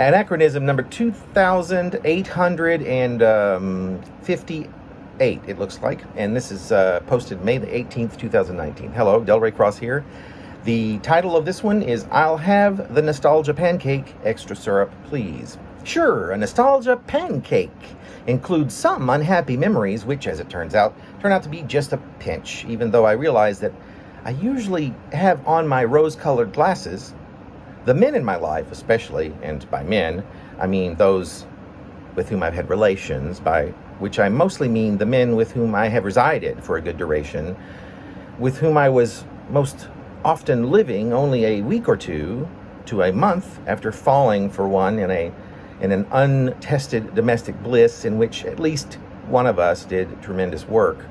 Anachronism number 2858, it looks like. And this is posted May the 18th, 2019. Hello, Delray Cross here. The title of this one is I'll Have the Nostalgia Pancake, Extra Syrup, Please. Sure, a nostalgia pancake includes some unhappy memories, which, as it turn out to be just a pinch, even though I realize that I usually have on my rose-colored glasses. The men in my life, especially, and by men, I mean those with whom I've had relations, by which I mostly mean the men with whom I have resided for a good duration, with whom I was most often living only a week or two to a month after falling for one in an untested domestic bliss in which at least one of us did tremendous work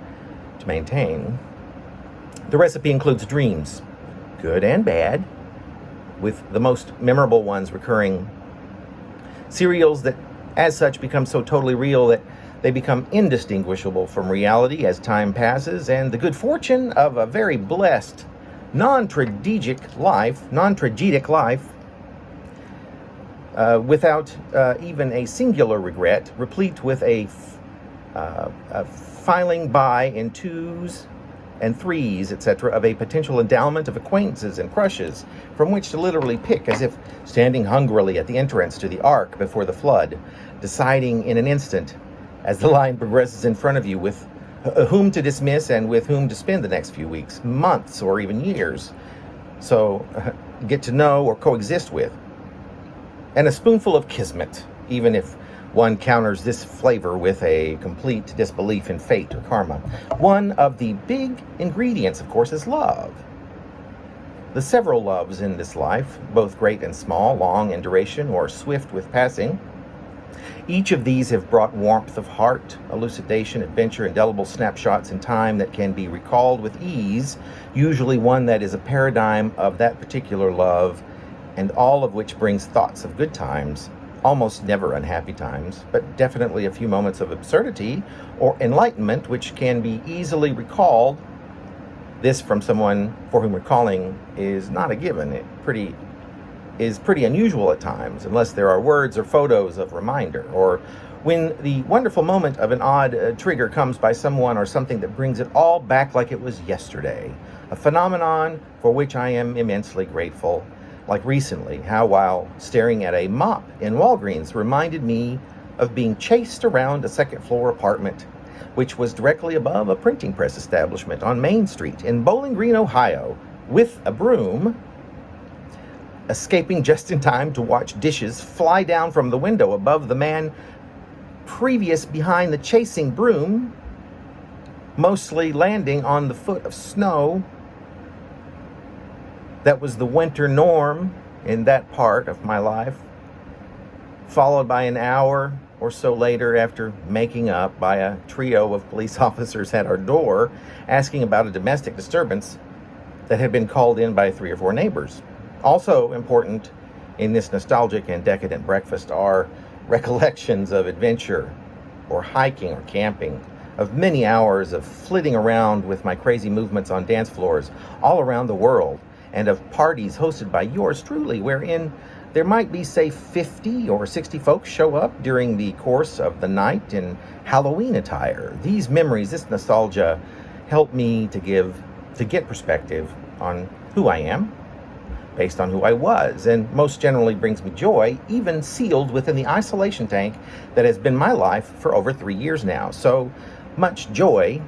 to maintain. The recipe includes dreams, good and bad, with the most memorable ones recurring. Serials that, as such, become so totally real that they become indistinguishable from reality as time passes, and the good fortune of a very blessed, non-tragic life, without even a singular regret, replete with a filing by in twos and threes, etc., of a potential endowment of acquaintances and crushes from which to literally pick, as if standing hungrily at the entrance to the ark before the flood, deciding in an instant, as the line progresses in front of you, with whom to dismiss and with whom to spend the next few weeks, months, or even years. So get to know or coexist with. And a spoonful of kismet, even if one counters this flavor with a complete disbelief in fate or karma. One of the big ingredients, of course, is love. The several loves in this life, both great and small, long in duration or swift with passing, each of these have brought warmth of heart, elucidation, adventure, indelible snapshots in time that can be recalled with ease, usually one that is a paradigm of that particular love, and all of which brings thoughts of good times, almost never unhappy times, but definitely a few moments of absurdity or enlightenment which can be easily recalled. This from someone for whom recalling is not a given. It is pretty unusual at times, unless there are words or photos of reminder, or when the wonderful moment of an odd trigger comes by someone or something that brings it all back like it was yesterday, a phenomenon for which I am immensely grateful. Like recently, how while staring at a mop in Walgreens reminded me of being chased around a second-floor apartment, which was directly above a printing press establishment on Main Street in Bowling Green, Ohio, with a broom, escaping just in time to watch dishes fly down from the window above the man previous behind the chasing broom, mostly landing on the foot of snow. That was the winter norm in that part of my life, followed by an hour or so later, after making up, by a trio of police officers at our door asking about a domestic disturbance that had been called in by 3 or 4 neighbors. Also important in this nostalgic and decadent breakfast are recollections of adventure or hiking or camping, of many hours of flitting around with my crazy movements on dance floors all around the world, and of parties hosted by yours truly, wherein there might be, say, 50 or 60 folks show up during the course of the night in Halloween attire. These memories, this nostalgia, help me to get perspective on who I am, based on who I was, and most generally brings me joy, even sealed within the isolation tank that has been my life for over 3 years now. So much joy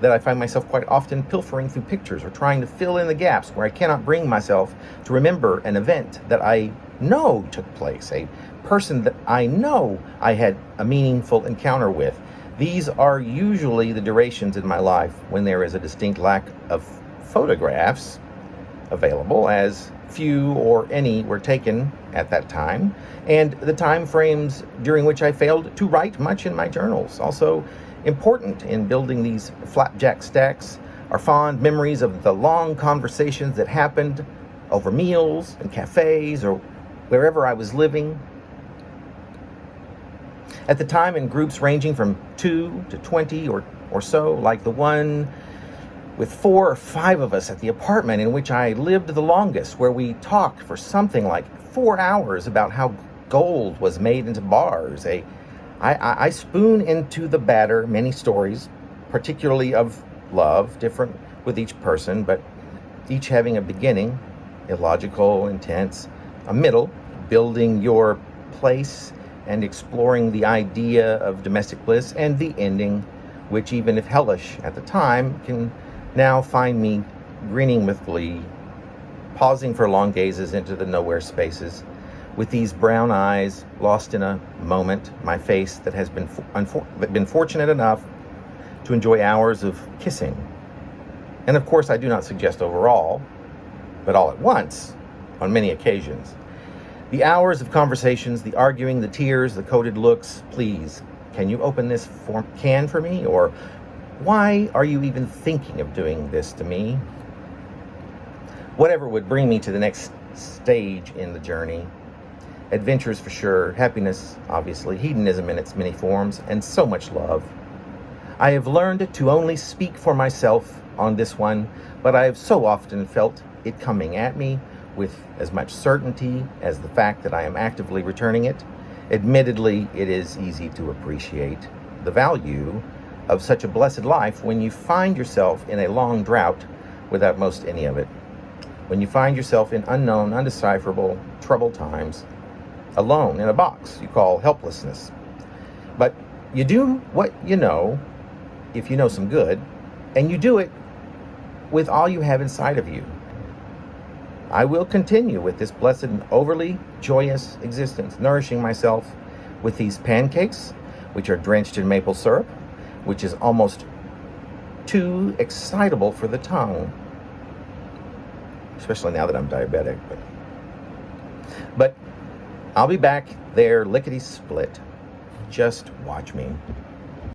that I find myself quite often pilfering through pictures or trying to fill in the gaps where I cannot bring myself to remember an event that I know took place, a person that I know I had a meaningful encounter with. These are usually the durations in my life when there is a distinct lack of photographs available, as few or any were taken at that time, and the time frames during which I failed to write much in my journals. Also important in building these flapjack stacks are fond memories of the long conversations that happened over meals and cafes or wherever I was living. At the time, in groups ranging from 2 to 20 or so, like the one with 4 or 5 of us at the apartment in which I lived the longest, where we talked for something like 4 hours about how gold was made into bars. I spoon into the batter many stories, particularly of love, different with each person, but each having a beginning, illogical, intense, a middle, building your place and exploring the idea of domestic bliss, and the ending, which, even if hellish at the time, can now find me grinning with glee, pausing for long gazes into the nowhere spaces, with these brown eyes lost in a moment, my face that has been fortunate enough to enjoy hours of kissing. And of course, I do not suggest overall, but all at once, on many occasions. The hours of conversations, the arguing, the tears, the coded looks. Please, can you open this can for me? Or why are you even thinking of doing this to me? Whatever would bring me to the next stage in the journey. Adventures for sure, happiness, obviously, hedonism in its many forms, and so much love. I have learned to only speak for myself on this one, but I have so often felt it coming at me with as much certainty as the fact that I am actively returning it. Admittedly, it is easy to appreciate the value of such a blessed life when you find yourself in a long drought without most any of it. When you find yourself in unknown, undecipherable, troubled times, alone in a box you call helplessness. But you do what you know, if you know some good, and you do it with all you have inside of you. I will continue with this blessed and overly joyous existence, nourishing myself with these pancakes, which are drenched in maple syrup, which is almost too excitable for the tongue, especially now that I'm diabetic. But I'll be back there lickety-split. Just watch me.